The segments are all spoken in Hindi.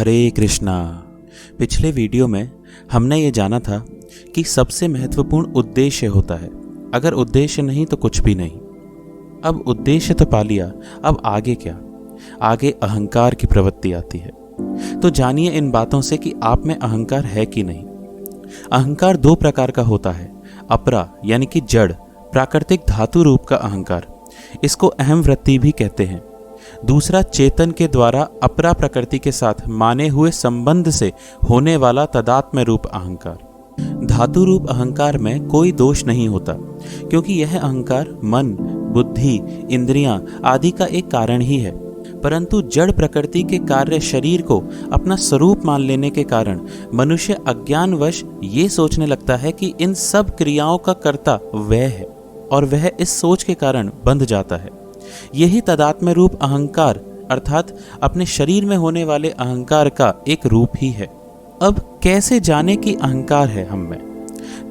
हरे कृष्णा। पिछले वीडियो में हमने ये जाना था कि सबसे महत्वपूर्ण उद्देश्य होता है। अगर उद्देश्य नहीं तो कुछ भी नहीं। अब उद्देश्य तो पा लिया, अब आगे क्या? आगे अहंकार की प्रवृत्ति आती है। तो जानिए इन बातों से कि आप में अहंकार है कि नहीं। अहंकार दो प्रकार का होता है। अपरा यानी कि जड़, प्राकृतिक धातु रूप का अहंकार, इसको अहम वृत्ति भी कहते हैं। दूसरा चेतन के द्वारा अपरा प्रकृति के साथ माने हुए संबंध से होने वाला तदात्म्य रूप अहंकार। धातु रूप अहंकार में कोई दोष नहीं होता, क्योंकि यह अहंकार मन, बुद्धि, इंद्रियां आदि का एक कारण ही है। परंतु जड़ प्रकृति के कार्य शरीर को अपना स्वरूप मान लेने के कारण मनुष्य अज्ञानवश ये सोचने लगता है कि इन सब क्रियाओं का कर्ता वह है, और वह इस सोच के कारण बंध जाता है। यही तदात्म्य रूप अहंकार अर्थात अपने शरीर में होने वाले अहंकार का एक रूप ही है। अब कैसे जाने कि अहंकार है हम में?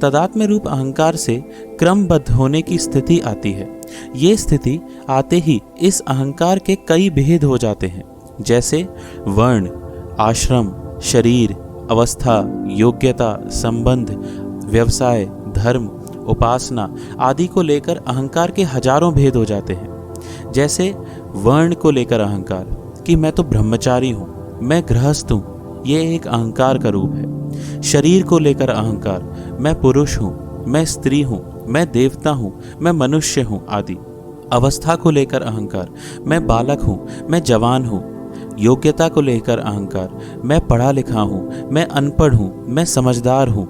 तदात्म्य रूप अहंकार से क्रमबद्ध होने की स्थिति आती है। ये स्थिति आते ही इस अहंकार के कई भेद हो जाते हैं, जैसे वर्ण, आश्रम, शरीर, अवस्था, योग्यता, संबंध, व्यवसाय, धर्म, उपासना आदि को लेकर अहंकार के हजारों भेद हो जाते हैं। जैसे वर्ण को लेकर अहंकार कि मैं तो ब्रह्मचारी हूँ, मैं गृहस्थ हूँ, ये एक अहंकार का रूप है। शरीर को लेकर अहंकार, मैं पुरुष हूँ, मैं स्त्री हूँ, मैं देवता हूँ, मैं मनुष्य हूँ आदि। अवस्था को लेकर अहंकार, मैं बालक हूँ, मैं जवान हूँ। योग्यता को लेकर अहंकार, मैं पढ़ा लिखा हूँ, मैं अनपढ़ हूँ, मैं समझदार हूँ।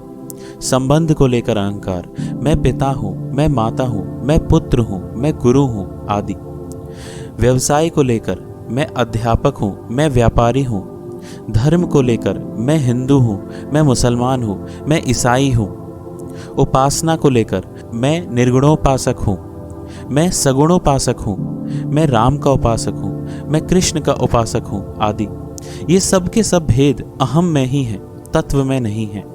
संबंध को लेकर अहंकार, मैं पिता हूँ, मैं माता हूँ, मैं पुत्र हूँ, मैं गुरु हूँ आदि। व्यवसाय को लेकर, मैं अध्यापक हूँ, मैं व्यापारी हूँ। धर्म को लेकर, मैं हिंदू हूँ, मैं मुसलमान हूँ, मैं ईसाई हूँ। उपासना को लेकर, मैं निर्गुणोपासक हूँ, मैं सगुणोपासक हूँ, मैं राम का उपासक हूँ, मैं कृष्ण का उपासक हूँ आदि। ये सब के सब भेद अहम में ही है, तत्व में नहीं है।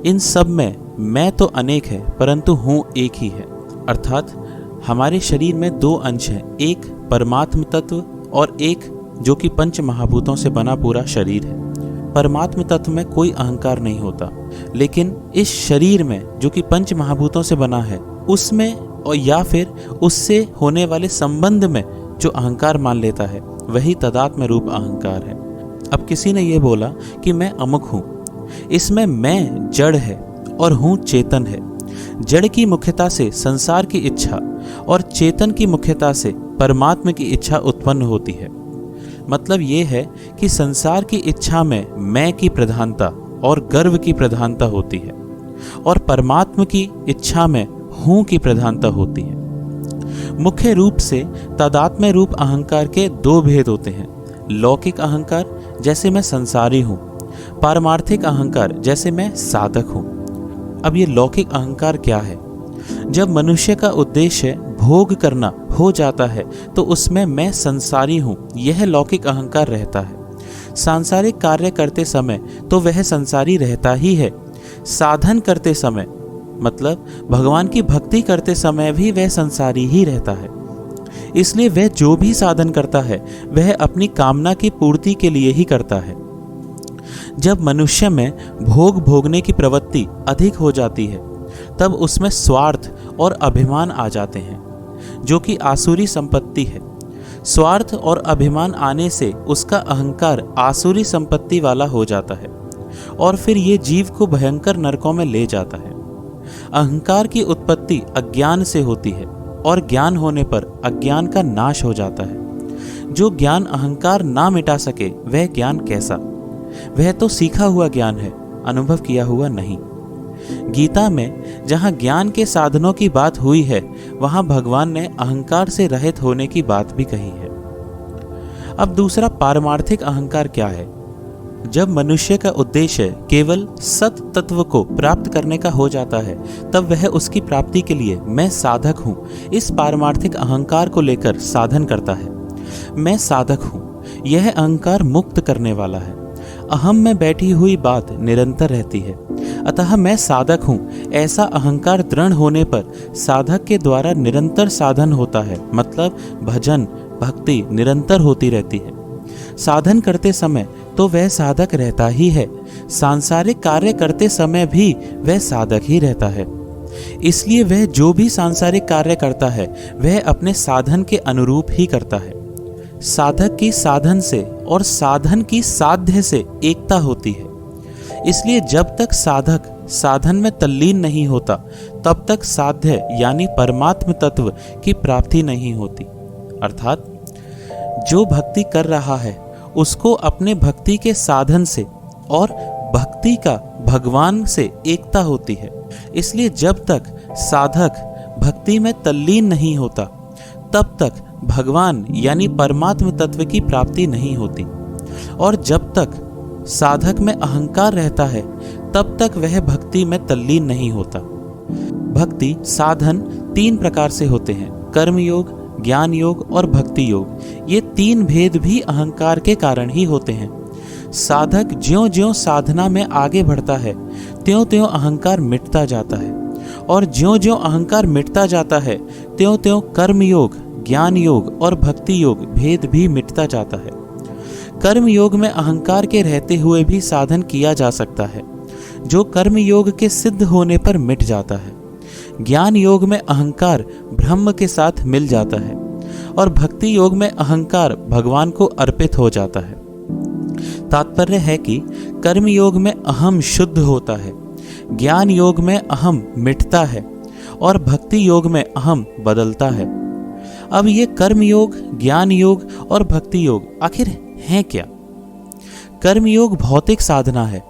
इन सब में मैं तो अनेक है, परंतु हूँ एक ही है। अर्थात हमारे शरीर में दो अंश हैं, एक परमात्म तत्व और एक जो कि पंच महाभूतों से बना पूरा शरीर है। परमात्म तत्व में कोई अहंकार नहीं होता, लेकिन इस शरीर में जो कि पंच महाभूतों से बना है उसमें और या फिर उससे होने वाले संबंध में जो अहंकार मान लेता है वही तदात्म्य रूप अहंकार है। अब किसी ने ये बोला कि मैं अमुक हूँ, इसमें मैं जड़ है और हूँ चेतन है। जड़ की मुख्यता से संसार की इच्छा और चेतन की मुख्यता से परमात्मा की इच्छा उत्पन्न होती है। मतलब ये है कि संसार की इच्छा में मैं की प्रधानता और गर्व की प्रधानता होती है, और परमात्मा की इच्छा में हूँ की प्रधानता होती है। मुख्य रूप से तादात्म्य रूप अहंकार के दो भेद होते हैं। लौकिक अहंकार, जैसे मैं संसारी हूँ। पारमार्थिक अहंकार, जैसे मैं साधक हूँ। अब ये लौकिक अहंकार क्या है? जब मनुष्य का उद्देश्य भोग करना हो जाता है तो उसमें मैं संसारी हूँ, यह लौकिक अहंकार रहता है। सांसारिक कार्य करते समय तो वह संसारी रहता ही है। साधन करते समय मतलब भगवान की भक्ति करते समय भी वह संसारी ही रहता है। इसलिए वह जो भी साधन करता है वह अपनी कामना की पूर्ति के लिए ही करता है। जब मनुष्य में भोग भोगने की प्रवृत्ति अधिक हो जाती है तब उसमें स्वार्थ और अभिमान आ जाते हैं, जो कि आसुरी संपत्ति है। स्वार्थ और अभिमान आने से उसका अहंकार आसुरी संपत्ति वाला हो जाता है, और फिर ये जीव को भयंकर नरकों में ले जाता है। अहंकार की उत्पत्ति अज्ञान से होती है, और ज्ञान होने पर अज्ञान का नाश हो जाता है। जो ज्ञान अहंकार ना मिटा सके वह ज्ञान कैसा? वह तो सीखा हुआ ज्ञान है, अनुभव किया हुआ नहीं। गीता में जहाँ ज्ञान के साधनों की बात हुई है वहाँ भगवान ने अहंकार से रहित होने की बात भी कही है। अब दूसरा पारमार्थिक अहंकार क्या है? जब मनुष्य का उद्देश्य केवल सत तत्व को प्राप्त करने का हो जाता है तब वह उसकी प्राप्ति के लिए मैं साधक हूँ इस पारमार्थिक अहंकार को लेकर साधन करता है। मैं साधक हूँ, यह अहंकार मुक्त करने वाला है। अहम में बैठी हुई बात निरंतर रहती है, अतः मैं साधक हूँ ऐसा अहंकार दृढ़ होने पर साधक के द्वारा निरंतर साधन होता है। मतलब भजन भक्ति निरंतर होती रहती है। साधन करते समय तो वह साधक रहता ही है, सांसारिक कार्य करते समय भी वह साधक ही रहता है। इसलिए वह जो भी सांसारिक कार्य करता है वह अपने साधन के अनुरूप ही करता है। साधक की साधन से और साधन की साध्य से एकता होती है। इसलिए जब तक साधक साधन में तल्लीन नहीं होता तब तक साध्य यानी परमात्म तत्व की प्राप्ति नहीं होती। अर्थात जो भक्ति कर रहा है उसको अपने भक्ति के साधन से और भक्ति का भगवान से एकता होती है। इसलिए जब तक साधक भक्ति में तल्लीन नहीं होता तब तक भगवान यानी परमात्म तत्व की प्राप्ति नहीं होती। और जब तक साधक में अहंकार रहता है तब तक वह भक्ति में तल्लीन नहीं होता। भक्ति साधन 3 प्रकार से होते हैं, कर्म योग, ज्ञान योग और भक्ति योग। ये 3 भेद भी अहंकार के कारण ही होते हैं। साधक ज्यों-ज्यों साधना में आगे बढ़ता है त्यों-त्यों अहंकार मिटता जाता है, और ज्यों-ज्यों अहंकार मिटता जाता है त्यों-त्यों कर्म योग, ज्ञान योग और भक्ति योग भेद भी मिटता जाता है। कर्म योग में अहंकार के रहते हुए भी साधन किया जा सकता है, जो कर्म योग के सिद्ध होने पर मिट जाता है। ज्ञान योग में अहंकार ब्रह्म के साथ मिल जाता है, और भक्ति योग में अहंकार भगवान को अर्पित हो जाता है। तात्पर्य है कि कर्म योग में अहम शुद्ध होता है, ज्ञान योग में अहम मिटता है और भक्ति योग में अहम बदलता है। अब ये कर्म योग, ज्ञान योग और भक्ति योग आखिर हैं क्या? कर्म योग भौतिक साधना है।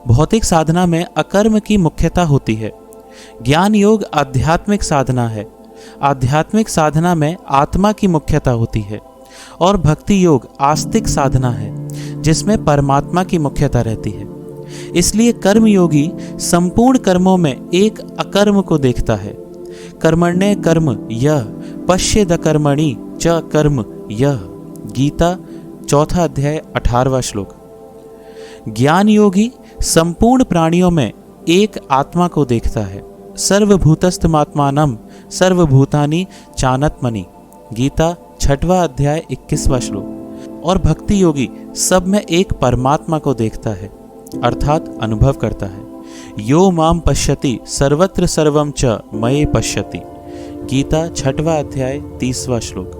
भौतिक साधना में अकर्म की मुख्यता होती है। ज्ञान योग आध्यात्मिक साधना है। आध्यात्मिक साधना में आत्मा की मुख्यता होती है। और भक्ति योग आस्तिक साधना है जिसमें परमात्मा की मुख्यता रहती है। इसलिए कर्म योगी संपूर्ण कर्मों में एक अकर्म को देखता है। कर्मण्य कर्म यह पश्येद कर्मणि च कर्म यह। गीता 4 अध्याय 18वां श्लोक। ज्ञान योगी संपूर्ण प्राणियों में एक आत्मा को देखता है। सर्वभूतस्थमात्मानम सर्वभूतानि चानत्मनि। गीता 6वां अध्याय 21वां श्लोक। और भक्ति योगी सब में एक परमात्मा को देखता है, अर्थात अनुभव करता है। यो माम पश्यति सर्वत्र सर्वम च मये पश्यति। गीता 6वां अध्याय 30वां श्लोक।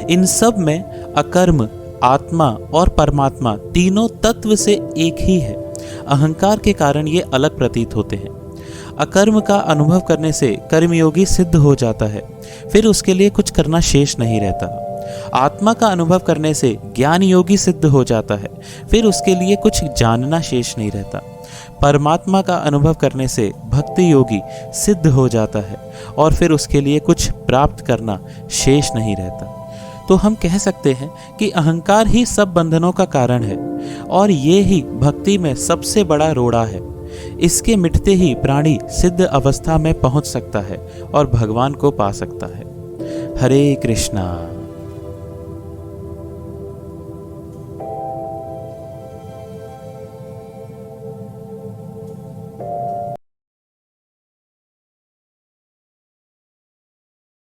इन सब में अकर्म, आत्मा और परमात्मा तीनों तत्व से एक ही है। अहंकार के कारण ये अलग प्रतीत होते हैं। अकर्म का अनुभव करने से कर्मयोगी सिद्ध हो जाता है, फिर उसके लिए कुछ करना शेष नहीं रहता। आत्मा का अनुभव करने से ज्ञान योगी सिद्ध हो जाता है, फिर उसके लिए कुछ जानना शेष नहीं रहता। परमात्मा का अनुभव करने से भक्ति योगी सिद्ध हो जाता है और फिर उसके लिए कुछ प्राप्त करना शेष नहीं रहता। तो हम कह सकते हैं कि अहंकार ही सब बंधनों का कारण है और ये ही भक्ति में सबसे बड़ा रोड़ा है। इसके मिटते ही प्राणी सिद्ध अवस्था में पहुंच सकता है और भगवान को पा सकता है। हरे कृष्णा।